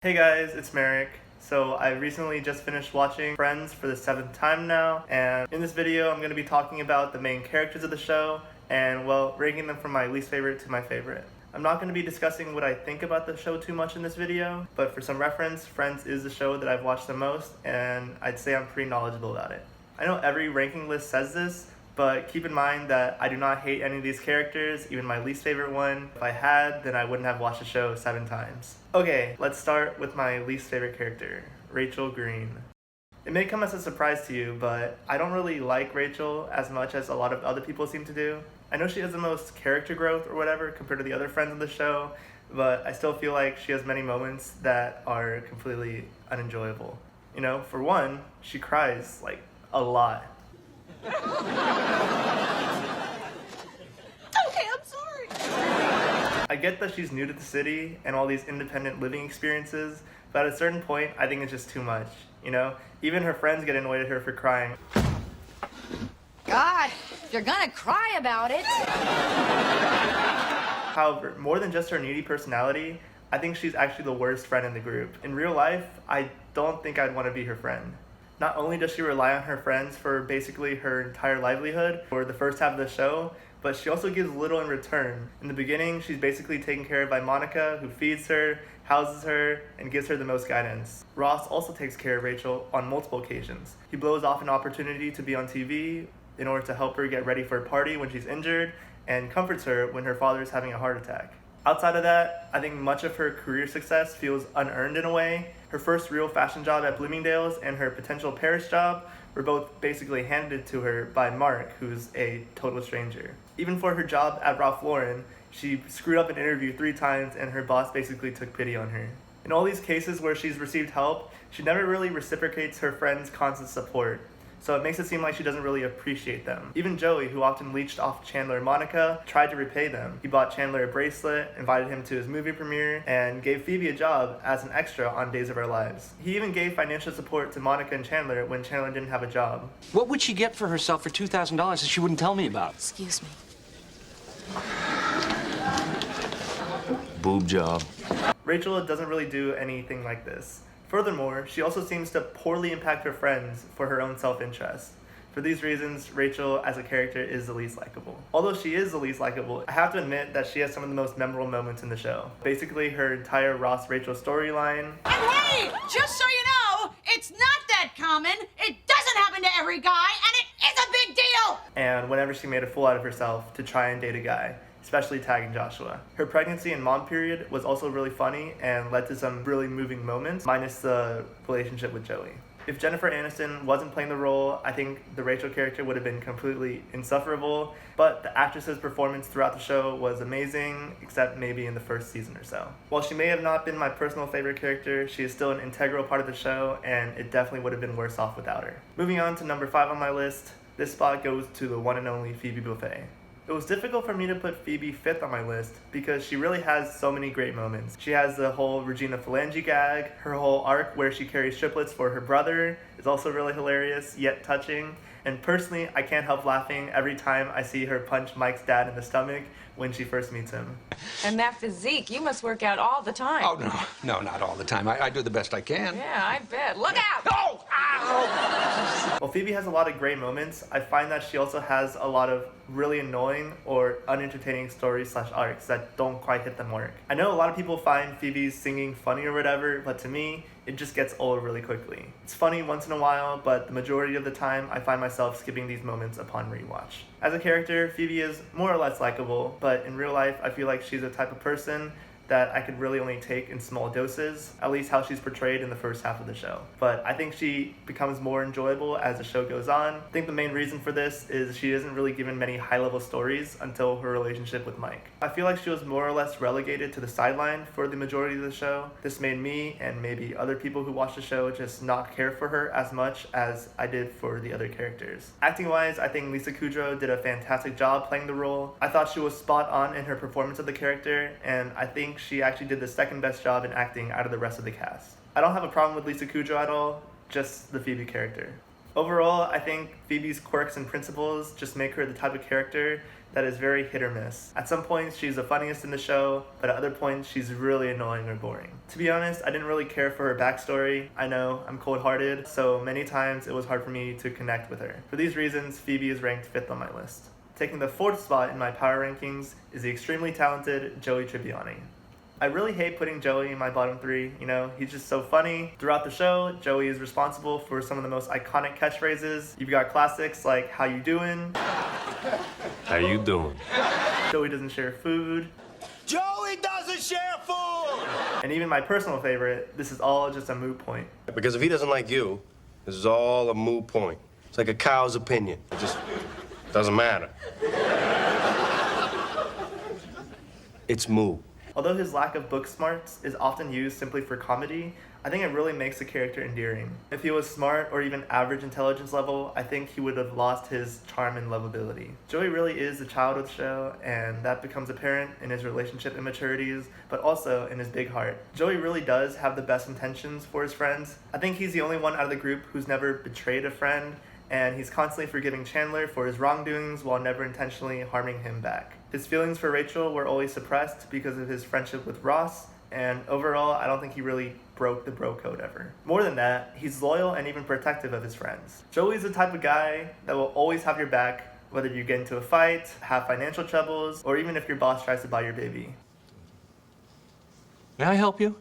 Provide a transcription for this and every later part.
Hey guys, it's Merrick. So I recently just finished watching Friends for the 7th time now, and in this video I'm going to be talking about the main characters of the show and, well, ranking them from my least favorite to my favorite. I'm not going to be discussing what I think about the show too much in this video, but for some reference, Friends is the show that I've watched the most, and I'd say I'm pretty knowledgeable about it. I know every ranking list says this, but keep in mind that I do not hate any of these characters, even my least favorite one. If I had, then I wouldn't have watched the show 7 times. Okay, let's start with my least favorite character, Rachel Green. It may come as a surprise to you, but I don't really like Rachel as much as a lot of other people seem to do. I know she has the most character growth or whatever compared to the other friends of the show, but I still feel like she has many moments that are completely unenjoyable. You know, for one, she cries like a lot. Okay, I'm sorry. I get that she's new to the city and all these independent living experiences, but at a certain point, I think it's just too much, you know? Even her friends get annoyed at her for crying. God, if you're gonna cry about it. However, more than just her needy personality, I think she's actually the worst friend in the group. In real life, I don't think I'd want to be her friend. Not only does she rely on her friends for basically her entire livelihood for the first half of the show, but she also gives little in return. In the beginning, she's basically taken care of by Monica, who feeds her, houses her, and gives her the most guidance. Ross also takes care of Rachel on multiple occasions. He blows off an opportunity to be on TV in order to help her get ready for a party when she's injured, and comforts her when her father is having a heart attack. Outside of that, I think much of her career success feels unearned in a way. Her first real fashion job at Bloomingdale's and her potential Paris job were both basically handed to her by Mark, who's a total stranger. Even for her job at Ralph Lauren, she screwed up an interview 3 times and her boss basically took pity on her. In all these cases where she's received help, she never really reciprocates her friends' constant support. So it makes it seem like she doesn't really appreciate them. Even Joey, who often leeched off Chandler and Monica, tried to repay them. He bought Chandler a bracelet, invited him to his movie premiere, and gave Phoebe a job as an extra on Days of Our Lives. He even gave financial support to Monica and Chandler when Chandler didn't have a job. What would she get for herself for $2,000 that she wouldn't tell me about? Excuse me. Boob job. Rachel doesn't really do anything like this. Furthermore, she also seems to poorly impact her friends for her own self-interest. For these reasons, Rachel as a character is the least likable. Although she is the least likable, I have to admit that she has some of the most memorable moments in the show. Basically, her entire Ross-Rachel storyline. And hey, just so you know, it's not that common. It doesn't happen to every guy, and it is a big deal. And whenever she made a fool out of herself to try and date a guy, especially tagging Joshua. Her pregnancy and mom period was also really funny and led to some really moving moments, minus the relationship with Joey. If Jennifer Aniston wasn't playing the role, I think the Rachel character would have been completely insufferable, but the actress's performance throughout the show was amazing, except maybe in the first season or so. While she may have not been my personal favorite character, she is still an integral part of the show, and it definitely would have been worse off without her. Moving on to number 5 on my list, this spot goes to the one and only Phoebe Buffay. It was difficult for me to put Phoebe 5th on my list because she really has so many great moments. She has the whole Regina Phalange gag, her whole arc where she carries triplets for her brother is also really hilarious, yet touching. And personally, I can't help laughing every time I see her punch Mike's dad in the stomach when she first meets him. And that physique, you must work out all the time. Oh, no, not all the time. I do the best I can. Yeah, I bet. Look out! Oh! Ow! While Phoebe has a lot of great moments, I find that she also has a lot of really annoying or unentertaining stories/arcs that don't quite hit the mark. I know a lot of people find Phoebe's singing funny or whatever, but to me, it just gets old really quickly. It's funny once in a while, but the majority of the time, I find myself skipping these moments upon rewatch. As a character, Phoebe is more or less likable, but in real life, I feel like she's the type of person that I could really only take in small doses, at least how she's portrayed in the first half of the show. But I think she becomes more enjoyable as the show goes on. I think the main reason for this is she isn't really given many high-level stories until her relationship with Mike. I feel like she was more or less relegated to the sideline for the majority of the show. This made me, and maybe other people who watch the show, just not care for her as much as I did for the other characters. Acting-wise, I think Lisa Kudrow did a fantastic job playing the role. I thought she was spot on in her performance of the character, and I think she actually did the second best job in acting out of the rest of the cast. I don't have a problem with Lisa Kudrow at all, just the Phoebe character. Overall, I think Phoebe's quirks and principles just make her the type of character that is very hit or miss. At some points, she's the funniest in the show, but at other points, she's really annoying or boring. To be honest, I didn't really care for her backstory. I know, I'm cold-hearted, so many times it was hard for me to connect with her. For these reasons, Phoebe is ranked 5th on my list. Taking the 4th spot in my power rankings is the extremely talented Joey Tribbiani. I really hate putting Joey in my bottom 3, he's just so funny. Throughout the show, Joey is responsible for some of the most iconic catchphrases. You've got classics like, "How you doing?" How you doing? Joey doesn't share food. Joey doesn't share food! And even my personal favorite, this is all just a moot point. Because if he doesn't like you, this is all a moot point. It's like a cow's opinion. It just doesn't matter. It's moot. Although his lack of book smarts is often used simply for comedy, I think it really makes the character endearing. If he was smart or even average intelligence level, I think he would have lost his charm and lovability. Joey really is the child of the show, and that becomes apparent in his relationship immaturities, but also in his big heart. Joey really does have the best intentions for his friends. I think he's the only one out of the group who's never betrayed a friend, and he's constantly forgiving Chandler for his wrongdoings while never intentionally harming him back. His feelings for Rachel were always suppressed because of his friendship with Ross, and overall, I don't think he really broke the bro code ever. More than that, he's loyal and even protective of his friends. Joey's the type of guy that will always have your back, whether you get into a fight, have financial troubles, or even if your boss tries to buy your baby. May I help you?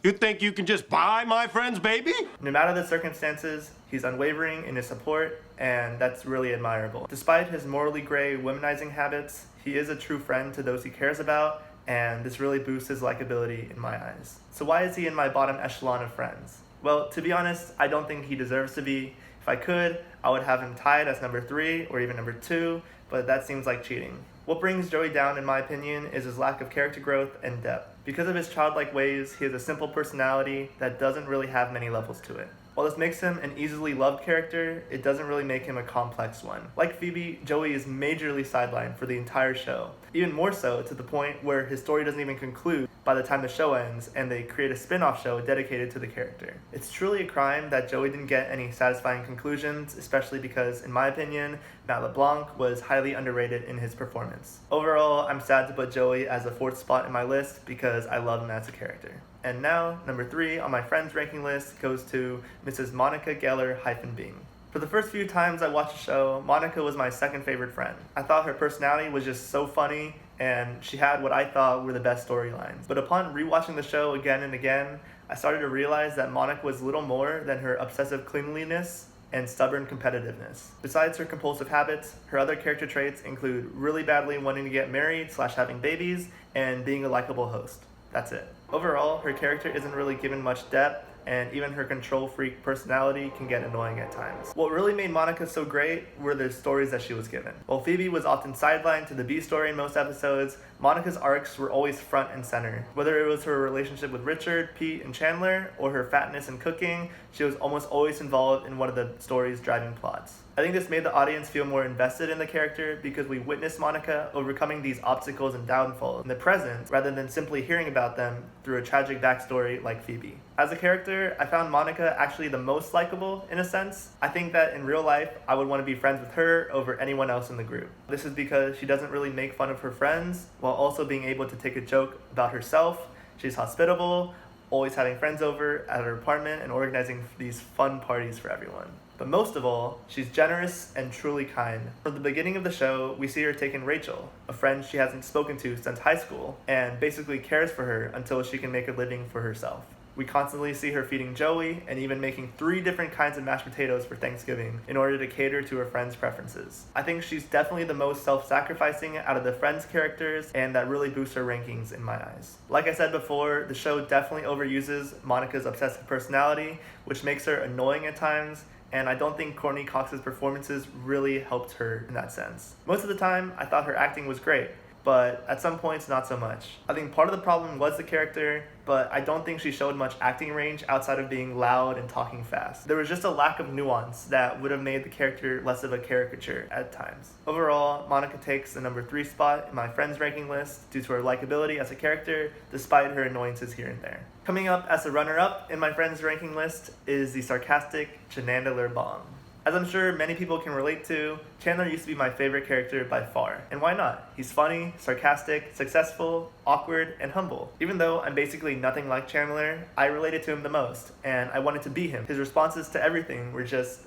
You think you can just buy my friend's baby? No matter the circumstances, he's unwavering in his support, and that's really admirable. Despite his morally gray womanizing habits, he is a true friend to those he cares about, and this really boosts his likability in my eyes. So why is he in my bottom echelon of friends? Well, to be honest, I don't think he deserves to be. If I could, I would have him tied as number 3 or even number 2, but that seems like cheating. What brings Joey down, in my opinion, is his lack of character growth and depth. Because of his childlike ways, he has a simple personality that doesn't really have many levels to it. While this makes him an easily loved character, it doesn't really make him a complex one. Like Phoebe, Joey is majorly sidelined for the entire show. Even more so to the point where his story doesn't even conclude by the time the show ends and they create a spin-off show dedicated to the character. It's truly a crime that Joey didn't get any satisfying conclusions, especially because, in my opinion, Matt LeBlanc was highly underrated in his performance. Overall, I'm sad to put Joey as the 4th spot in my list because I love him as a character. And now, number 3 on my friends ranking list goes to Mrs. Monica Geller-Bing. For the first few times I watched the show, Monica was my second favorite friend. I thought her personality was just so funny, and she had what I thought were the best storylines. But upon rewatching the show again and again, I started to realize that Monica was little more than her obsessive cleanliness and stubborn competitiveness. Besides her compulsive habits, her other character traits include really badly wanting to get married / having babies, and being a likable host. That's it. Overall, her character isn't really given much depth, and even her control freak personality can get annoying at times. What really made Monica so great were the stories that she was given. While Phoebe was often sidelined to the B story in most episodes, Monica's arcs were always front and center. Whether it was her relationship with Richard, Pete, and Chandler, or her fatness and cooking, she was almost always involved in one of the story's driving plots. I think this made the audience feel more invested in the character because we witnessed Monica overcoming these obstacles and downfalls in the present rather than simply hearing about them through a tragic backstory like Phoebe. As a character, I found Monica actually the most likable in a sense. I think that in real life, I would want to be friends with her over anyone else in the group. This is because she doesn't really make fun of her friends while also being able to take a joke about herself. She's hospitable, always having friends over at her apartment and organizing these fun parties for everyone. But most of all, she's generous and truly kind. From the beginning of the show, we see her taking Rachel, a friend she hasn't spoken to since high school, and basically cares for her until she can make a living for herself. We constantly see her feeding Joey and even making 3 different kinds of mashed potatoes for Thanksgiving in order to cater to her friends' preferences. I think she's definitely the most self-sacrificing out of the friends characters, and that really boosts her rankings in my eyes. Like I said before, the show definitely overuses Monica's obsessive personality, which makes her annoying at times, and I don't think Courtney Cox's performances really helped her in that sense. Most of the time, I thought her acting was great, but at some points, not so much. I think part of the problem was the character, but I don't think she showed much acting range outside of being loud and talking fast. There was just a lack of nuance that would have made the character less of a caricature at times. Overall, Monica takes the number 3 spot in my friends ranking list due to her likability as a character, despite her annoyances here and there. Coming up as a runner-up in my friends ranking list is the sarcastic Chandler Bing. As I'm sure many people can relate to, Chandler used to be my favorite character by far. And why not? He's funny, sarcastic, successful, awkward, and humble. Even though I'm basically nothing like Chandler, I related to him the most, and I wanted to be him. His responses to everything were just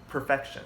perfection.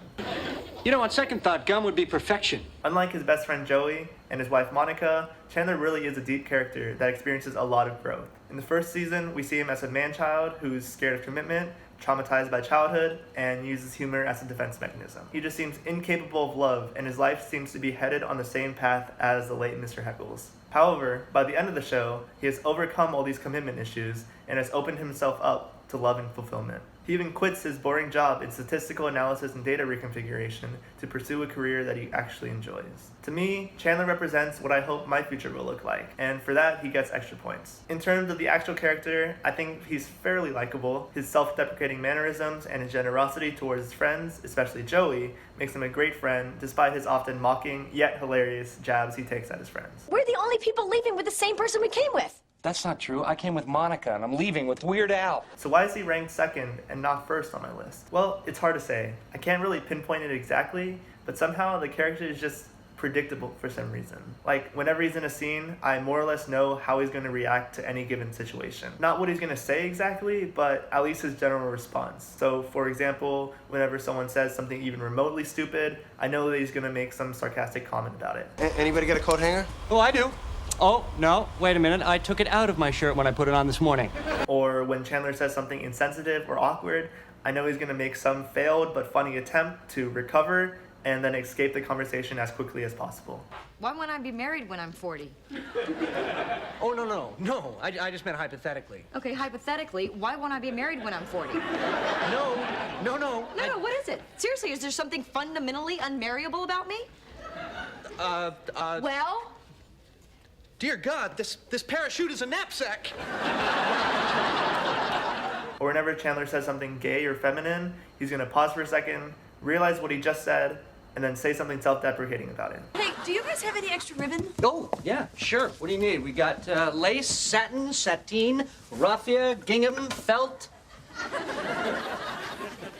You know, on second thought, gum would be perfection. Unlike his best friend Joey and his wife Monica, Chandler really is a deep character that experiences a lot of growth. In the first season, we see him as a man-child who's scared of commitment, traumatized by childhood, and uses humor as a defense mechanism. He just seems incapable of love, and his life seems to be headed on the same path as the late Mr. Heckles. However, by the end of the show, he has overcome all these commitment issues and has opened himself up to love and fulfillment. He even quits his boring job in statistical analysis and data reconfiguration to pursue a career that he actually enjoys. To me, Chandler represents what I hope my future will look like, and for that, he gets extra points. In terms of the actual character, I think he's fairly likable. His self-deprecating mannerisms and his generosity towards his friends, especially Joey, makes him a great friend despite his often mocking, yet hilarious jabs he takes at his friends. We're the only people leaving with the same person we came with. That's not true. I came with Monica, and I'm leaving with Weird Al. So why is he ranked second and not first on my list? Well, it's hard to say. I can't really pinpoint it exactly, but somehow the character is just predictable for some reason. Like, whenever he's in a scene, I more or less know how he's going to react to any given situation. Not what he's going to say exactly, but at least his general response. So, for example, whenever someone says something even remotely stupid, I know that he's going to make some sarcastic comment about it. Anybody got a coat hanger? Oh, I do. Oh, no, wait a minute. I took it out of my shirt when I put it on this morning. Or when Chandler says something insensitive or awkward, I know he's going to make some failed but funny attempt to recover and then escape the conversation as quickly as possible. Why won't I be married when I'm 40? Oh, no. I just meant hypothetically. Okay, hypothetically, why won't I be married when I'm 40? No. No, what is it? Seriously, is there something fundamentally unmarriable about me? Well? Dear God, this parachute is a knapsack. Or whenever Chandler says something gay or feminine, he's going to pause for a second, realize what he just said, and then say something self-deprecating about it. Hey, do you guys have any extra ribbon? Oh, yeah, sure. What do you need? We got lace, satin, sateen, raffia, gingham, felt.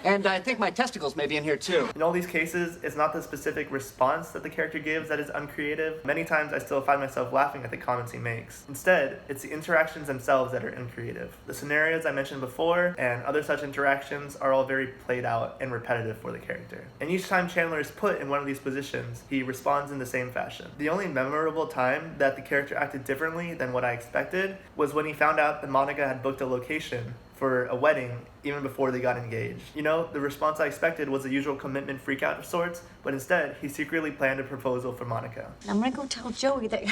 And I think my testicles may be in here, too. In all these cases, it's not the specific response that the character gives that is uncreative. Many times I still find myself laughing at the comments he makes. Instead, it's the interactions themselves that are uncreative. The scenarios I mentioned before and other such interactions are all very played out and repetitive for the character. And each time Chandler is put in one of these positions, he responds in the same fashion. The only memorable time that the character acted differently than what I expected was when he found out that Monica had booked a location for a wedding even before they got engaged. You know, the response I expected was the usual commitment freakout of sorts, but instead, he secretly planned a proposal for Monica. I'm gonna go tell Joey that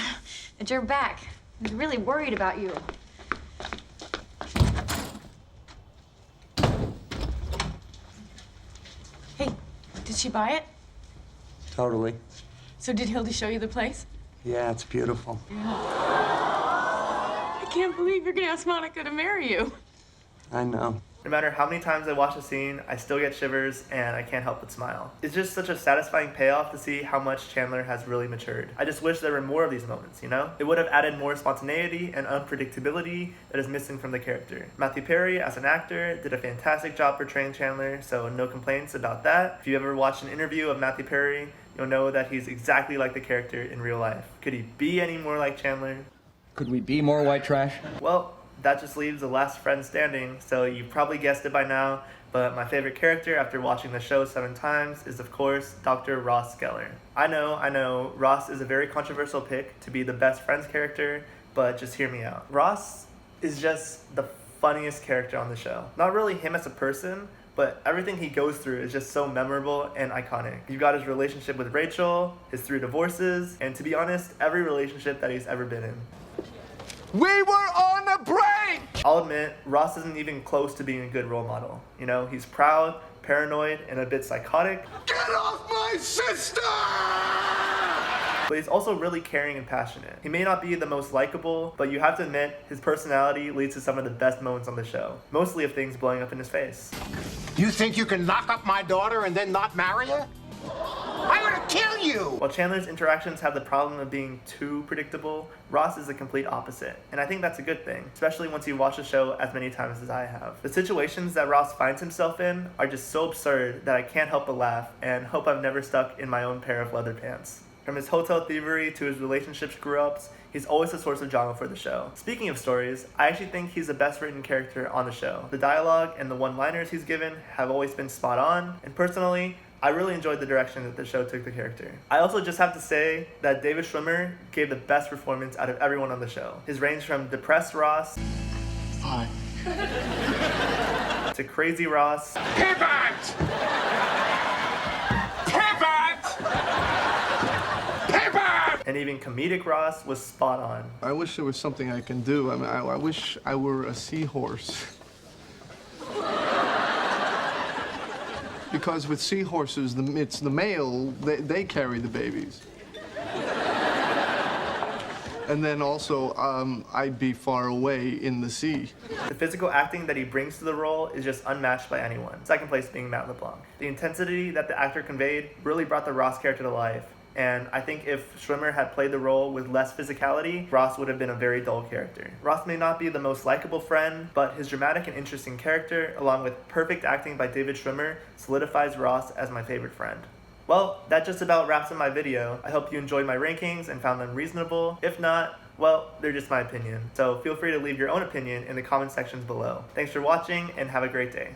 you're back. He's really worried about you. Hey, did she buy it? Totally. So did Hildy show you the place? Yeah, it's beautiful. I can't believe you're gonna ask Monica to marry you. I know. No matter how many times I watch a scene, I still get shivers and I can't help but smile. It's just such a satisfying payoff to see how much Chandler has really matured. I just wish there were more of these moments, you know? It would have added more spontaneity and unpredictability that is missing from the character. Matthew Perry, as an actor, did a fantastic job portraying Chandler, so no complaints about that. If you ever watched an interview of Matthew Perry, you'll know that he's exactly like the character in real life. Could he be any more like Chandler? Could we be more white trash? Well, that just leaves the last friend standing, so you've probably guessed it by now, but my favorite character after watching the show 7 times is, of course, Dr. Ross Geller. I know, Ross is a very controversial pick to be the best friend's character, but just hear me out. Ross is just the funniest character on the show. Not really him as a person, but everything he goes through is just so memorable and iconic. You've got his relationship with Rachel, his 3 divorces, and to be honest, every relationship that he's ever been in. We were on a break! I'll admit, Ross isn't even close to being a good role model. You know, he's proud, paranoid, and a bit psychotic. Get off my sister! But he's also really caring and passionate. He may not be the most likable, but you have to admit, his personality leads to some of the best moments on the show. Mostly of things blowing up in his face. You think you can knock up my daughter and then not marry her? I'm gonna kill you! While Chandler's interactions have the problem of being too predictable, Ross is the complete opposite. And I think that's a good thing, especially once you watch the show as many times as I have. The situations that Ross finds himself in are just so absurd that I can't help but laugh and hope I'm never stuck in my own pair of leather pants. From his hotel thievery to his relationship screw-ups, he's always a source of drama for the show. Speaking of stories, I actually think he's the best written character on the show. The dialogue and the one-liners he's given have always been spot on, and personally, I really enjoyed the direction that the show took the character. I also just have to say that David Schwimmer gave the best performance out of everyone on the show. His range from depressed Ross Hi. to crazy Ross Pivot! and even comedic Ross was spot on. I wish there was something I can do. I mean, I wish I were a seahorse. Because with seahorses, it's the male, they carry the babies. And then also, I'd be far away in the sea. The physical acting that he brings to the role is just unmatched by anyone. Second place being Matt LeBlanc. The intensity that the actor conveyed really brought the Ross character to life. And I think if Schwimmer had played the role with less physicality, Ross would have been a very dull character. Ross may not be the most likable friend, but his dramatic and interesting character, along with perfect acting by David Schwimmer, solidifies Ross as my favorite friend. Well, that just about wraps up my video. I hope you enjoyed my rankings and found them reasonable. If not, well, they're just my opinion. So feel free to leave your own opinion in the comment sections below. Thanks for watching and have a great day.